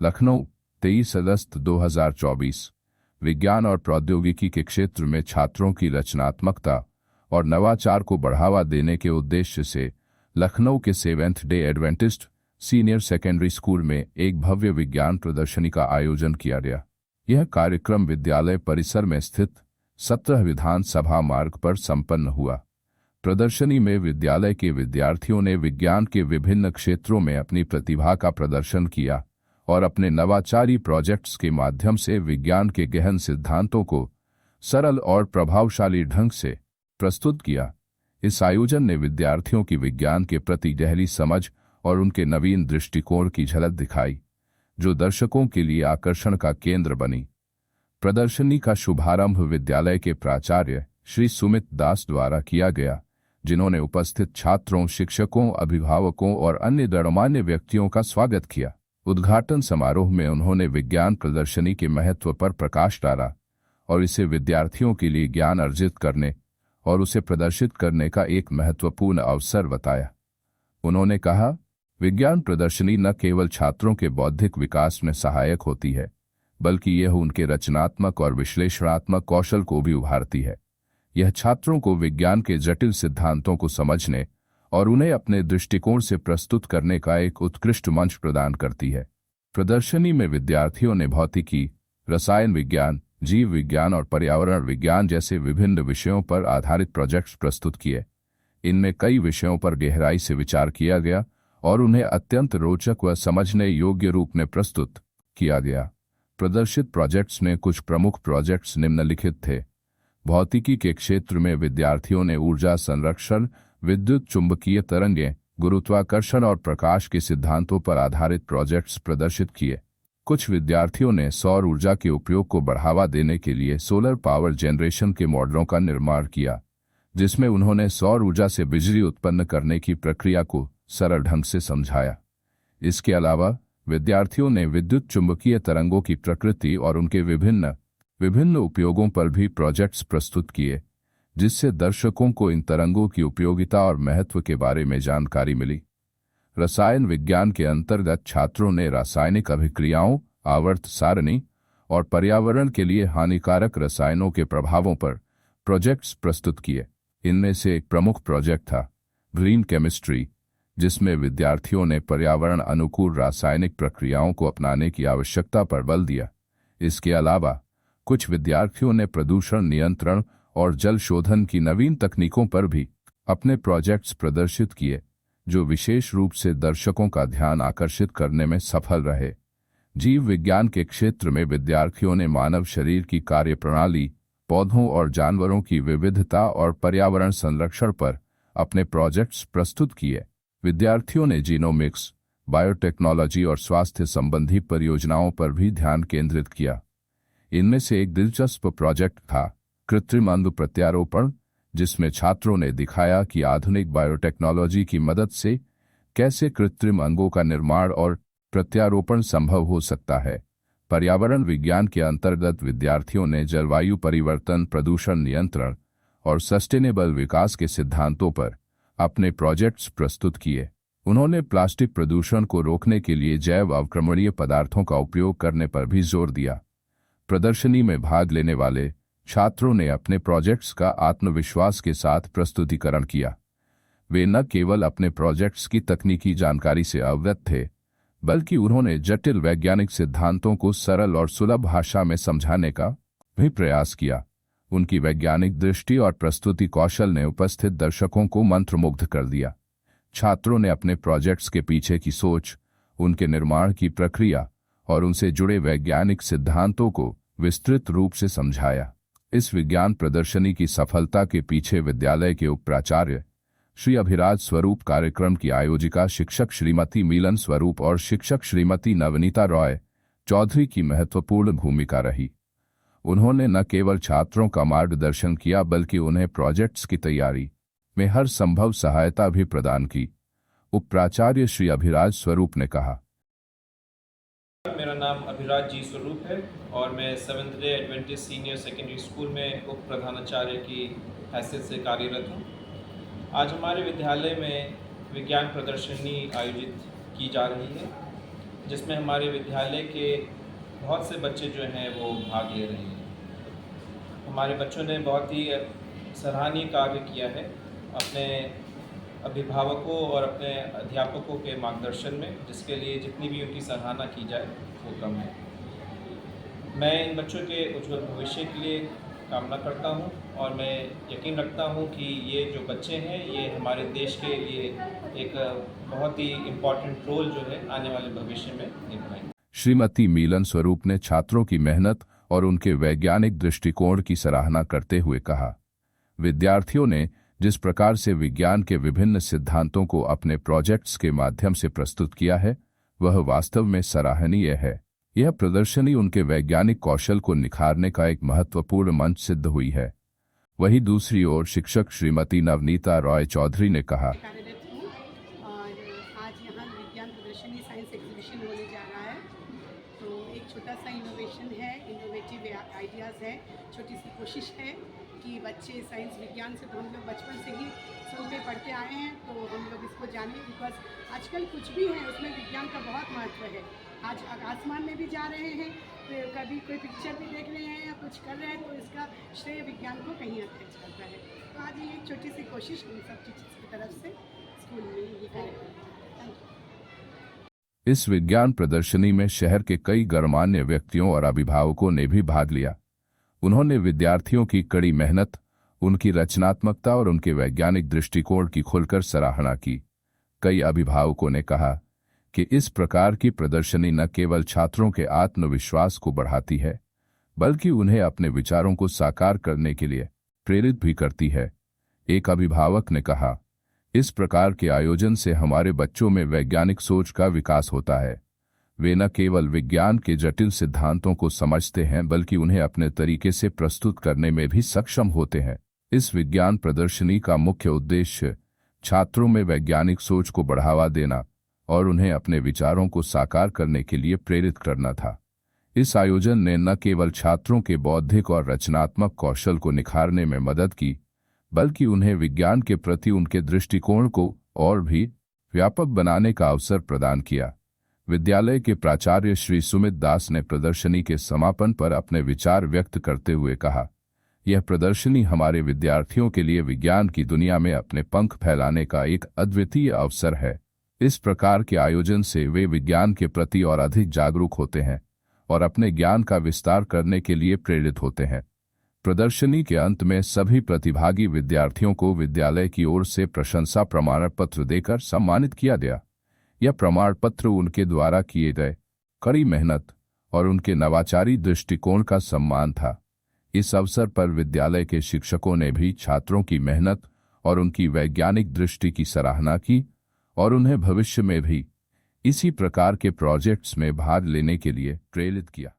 लखनऊ 23 अगस्त 2024। विज्ञान और प्रौद्योगिकी के क्षेत्र में छात्रों की रचनात्मकता और नवाचार को बढ़ावा देने के उद्देश्य से लखनऊ के seventh day Adventist senior secondary school में एक भव्य विज्ञान प्रदर्शनी का आयोजन किया गया। यह कार्यक्रम विद्यालय परिसर में स्थित 17 विधानसभा मार्ग पर संपन्न हुआ। प्रदर्शनी में विद्यालय के विद्यार्थियों ने विज्ञान के विभिन्न क्षेत्रों में अपनी प्रतिभा का प्रदर्शन किया और अपने नवाचारी प्रोजेक्ट्स के माध्यम से विज्ञान के गहन सिद्धांतों को सरल और प्रभावशाली ढंग से प्रस्तुत किया। इस आयोजन ने विद्यार्थियों की विज्ञान के प्रति गहरी समझ और उनके नवीन दृष्टिकोण की झलक दिखाई, जो दर्शकों के लिए आकर्षण का केंद्र बनी। प्रदर्शनी का शुभारंभ विद्यालय के प्राचार्य श्री सुमित दास द्वारा किया गया, जिन्होंने उपस्थित छात्रों, शिक्षकों, अभिभावकों और अन्य गणमान्य व्यक्तियों का स्वागत किया। उद्घाटन समारोह में उन्होंने विज्ञान प्रदर्शनी के महत्व पर प्रकाश डाला और इसे विद्यार्थियों के लिए ज्ञान अर्जित करने और उसे प्रदर्शित करने का एक महत्वपूर्ण अवसर बताया। उन्होंने कहा, विज्ञान प्रदर्शनी न केवल छात्रों के बौद्धिक विकास में सहायक होती है, बल्कि यह उनके रचनात्मक और विश्लेषणात्मक कौशल को भी उभारती है। यह छात्रों को विज्ञान के जटिल सिद्धांतों को समझने और उन्हें अपने दृष्टिकोण से प्रस्तुत करने का एक उत्कृष्ट मंच प्रदान करती है। प्रदर्शनी में विद्यार्थियों ने भौतिकी, रसायन विज्ञान, जीव विज्ञान और पर्यावरण विज्ञान जैसे विभिन्न विषयों पर आधारित प्रोजेक्ट्स प्रस्तुत किए। इनमें कई विषयों पर गहराई से विचार किया गया और उन्हें अत्यंत रोचक व समझने योग्य रूप में प्रस्तुत किया गया। प्रदर्शित प्रोजेक्ट्स में कुछ प्रमुख प्रोजेक्ट्स निम्नलिखित थे। भौतिकी के क्षेत्र में विद्यार्थियों ने ऊर्जा संरक्षण, विद्युत चुंबकीय तरंगें, गुरुत्वाकर्षण और प्रकाश के सिद्धांतों पर आधारित प्रोजेक्ट्स प्रदर्शित किए। कुछ विद्यार्थियों ने सौर ऊर्जा के उपयोग को बढ़ावा देने के लिए सोलर पावर जनरेशन के मॉडलों का निर्माण किया, जिसमें उन्होंने सौर ऊर्जा से बिजली उत्पन्न करने की प्रक्रिया को सरल ढंग से समझाया। इसके अलावा विद्यार्थियों ने विद्युत चुंबकीय तरंगों की प्रकृति और उनके विभिन्न उपयोगों पर भी प्रोजेक्ट्स प्रस्तुत किए, जिससे दर्शकों को इन तरंगों की उपयोगिता और महत्व के बारे में जानकारी मिली। रसायन विज्ञान के अंतर्गत छात्रों ने रासायनिक अभिक्रियाओं, आवर्त सारणी और पर्यावरण के लिए हानिकारक रसायनों के प्रभावों पर प्रोजेक्ट्स प्रस्तुत किए। इनमें से एक प्रमुख प्रोजेक्ट था ग्रीन केमिस्ट्री, जिसमें विद्यार्थियों ने पर्यावरण अनुकूल रासायनिक प्रक्रियाओं को अपनाने की आवश्यकता पर बल दिया। इसके अलावा कुछ विद्यार्थियों ने प्रदूषण नियंत्रण और जल शोधन की नवीन तकनीकों पर भी अपने प्रोजेक्ट्स प्रदर्शित किए, जो विशेष रूप से दर्शकों का ध्यान आकर्षित करने में सफल रहे। जीव विज्ञान के क्षेत्र में विद्यार्थियों ने मानव शरीर की कार्यप्रणाली, पौधों और जानवरों की विविधता और पर्यावरण संरक्षण पर अपने प्रोजेक्ट्स प्रस्तुत किए। विद्यार्थियों ने जीनोमिक्स, बायोटेक्नोलॉजी और स्वास्थ्य संबंधी परियोजनाओं पर भी ध्यान केंद्रित किया। इनमें से एक दिलचस्प प्रोजेक्ट था कृत्रिम अंग प्रत्यारोपण, जिसमें छात्रों ने दिखाया कि आधुनिक बायोटेक्नोलॉजी की मदद से कैसे कृत्रिम अंगों का निर्माण और प्रत्यारोपण संभव हो सकता है। पर्यावरण विज्ञान के अंतर्गत विद्यार्थियों ने जलवायु परिवर्तन, प्रदूषण नियंत्रण और सस्टेनेबल विकास के सिद्धांतों पर अपने प्रोजेक्ट्स प्रस्तुत किए। उन्होंने प्लास्टिक प्रदूषण को रोकने के लिए जैव अवक्रमणीय पदार्थों का उपयोग करने पर भी जोर दिया। प्रदर्शनी में भाग लेने वाले छात्रों ने अपने प्रोजेक्ट्स का आत्मविश्वास के साथ प्रस्तुतिकरण किया। वे न केवल अपने प्रोजेक्ट्स की तकनीकी जानकारी से अवगत थे, बल्कि उन्होंने जटिल वैज्ञानिक सिद्धांतों को सरल और सुलभ भाषा में समझाने का भी प्रयास किया। उनकी वैज्ञानिक दृष्टि और प्रस्तुति कौशल ने उपस्थित दर्शकों को मंत्रमुग्ध कर दिया। छात्रों ने अपने प्रोजेक्ट्स के पीछे की सोच, उनके निर्माण की प्रक्रिया और उनसे जुड़े वैज्ञानिक सिद्धांतों को विस्तृत रूप से समझाया। इस विज्ञान प्रदर्शनी की सफलता के पीछे विद्यालय के उपप्राचार्य श्री अभिराज स्वरूप, कार्यक्रम की आयोजिका शिक्षक श्रीमती मीलन स्वरूप और शिक्षक श्रीमती नवनीता रॉय चौधरी की महत्वपूर्ण भूमिका रही। उन्होंने न केवल छात्रों का मार्गदर्शन किया, बल्कि उन्हें प्रोजेक्ट्स की तैयारी में हर संभव सहायता भी प्रदान की। उपप्राचार्य श्री अभिराज स्वरूप ने कहा, मेरा नाम अभिराज जी स्वरूप है और मैं seventh day Adventist senior secondary school में उप प्रधानाचार्य की हैसियत से कार्यरत हूँ। आज हमारे विद्यालय में विज्ञान प्रदर्शनी आयोजित की जा रही है। जिसमें हमारे विद्यालय के बहुत से बच्चे जो हैं वो भाग ले रहे हैं। हमारे बच्चों ने बहुत ही सराहनीय कार्य किया है अपने अभिभावकों और अपने अध्यापकों के मार्गदर्शन में, जिसके लिए जितनी भी उनकी सराहना की जाए वो कम है। मैं इन बच्चों के उज्ज्वल भविष्य के लिए कामना करता हूं और मैं यकीन रखता हूं कि ये जो बच्चे हैं ये हमारे देश के लिए एक बहुत ही इम्पॉर्टेंट रोल जो है आने वाले भविष्य में निभाएंगे। श्रीमती मीलन स्वरूप ने छात्रों की मेहनत और उनके वैज्ञानिक दृष्टिकोण की सराहना करते हुए कहा, विद्यार्थियों ने जिस प्रकार से विज्ञान के विभिन्न सिद्धांतों को अपने प्रोजेक्ट्स के माध्यम से प्रस्तुत किया है वह वास्तव में सराहनीय है। यह प्रदर्शनी उनके वैज्ञानिक कौशल को निखारने का एक महत्वपूर्ण मंच सिद्ध हुई है। वहीं दूसरी ओर शिक्षक श्रीमती नवनीता रॉय चौधरी ने कहा, कार्यरत हूँ और आज यहाँ विज्ञान प्रदर्शनी साइंस एग्जीबिशन होने जा रहा है। तो एक छोटा सा इनोवेशन है, इनोवेटिव आइडियाज़ है, छोटी सी कोशिश है कि बच्चे साइंस विज्ञान से तो हम लोग बचपन से ही सुनते पढ़ते आए हैं, तो हम लोग इसको जानें। बिकॉज आजकल कुछ भी है उसमें विज्ञान का बहुत महत्व है। आज आसमान में भी जा रहे हैं, तो कभी कोई पिक्चर भी देख रहे हैं या कुछ कर रहे हैं, तो इसका श्रेय विज्ञान को कहीं अटैच करता है। तो आज ये एक छोटी सी कोशिश हम सब टीचर्स की तरफ से स्कूल में ये करें। Thank you. इस विज्ञान प्रदर्शनी में शहर के कई गणमान्य व्यक्तियों और अभिभावकों ने भी भाग लिया। उन्होंने विद्यार्थियों की कड़ी मेहनत, उनकी रचनात्मकता और उनके वैज्ञानिक दृष्टिकोण की खुलकर सराहना की। कई अभिभावकों ने कहा कि इस प्रकार की प्रदर्शनी न केवल छात्रों के आत्मविश्वास को बढ़ाती है बल्कि उन्हें अपने विचारों को साकार करने के लिए प्रेरित भी करती है। एक अभिभावक ने कहा, इस प्रकार के आयोजन से हमारे बच्चों में वैज्ञानिक सोच का विकास होता है। वे न केवल विज्ञान के जटिल सिद्धांतों को समझते हैं बल्कि उन्हें अपने तरीके से प्रस्तुत करने में भी सक्षम होते हैं। इस विज्ञान प्रदर्शनी का मुख्य उद्देश्य छात्रों में वैज्ञानिक सोच को बढ़ावा देना और उन्हें अपने विचारों को साकार करने के लिए प्रेरित करना था। इस आयोजन ने न केवल छात्रों के बौद्धिक और रचनात्मक कौशल को निखारने में मदद की बल्कि उन्हें विज्ञान के प्रति उनके दृष्टिकोण को और भी व्यापक बनाने का अवसर प्रदान किया। विद्यालय के प्राचार्य श्री सुमित दास ने प्रदर्शनी के समापन पर अपने विचार व्यक्त करते हुए कहा, यह प्रदर्शनी हमारे विद्यार्थियों के लिए विज्ञान की दुनिया में अपने पंख फैलाने का एक अद्वितीय अवसर है। इस प्रकार के आयोजन से वे विज्ञान के प्रति और अधिक जागरूक होते हैं और अपने ज्ञान का विस्तार करने के लिए प्रेरित होते हैं। प्रदर्शनी के अंत में सभी प्रतिभागी विद्यार्थियों को विद्यालय की ओर से प्रशंसा प्रमाण पत्र देकर सम्मानित किया गया। यह प्रमाण पत्र उनके द्वारा किए गए कड़ी मेहनत और उनके नवाचारी दृष्टिकोण का सम्मान था। इस अवसर पर विद्यालय के शिक्षकों ने भी छात्रों की मेहनत और उनकी वैज्ञानिक दृष्टि की सराहना की और उन्हें भविष्य में भी इसी प्रकार के प्रोजेक्ट्स में भाग लेने के लिए प्रेरित किया।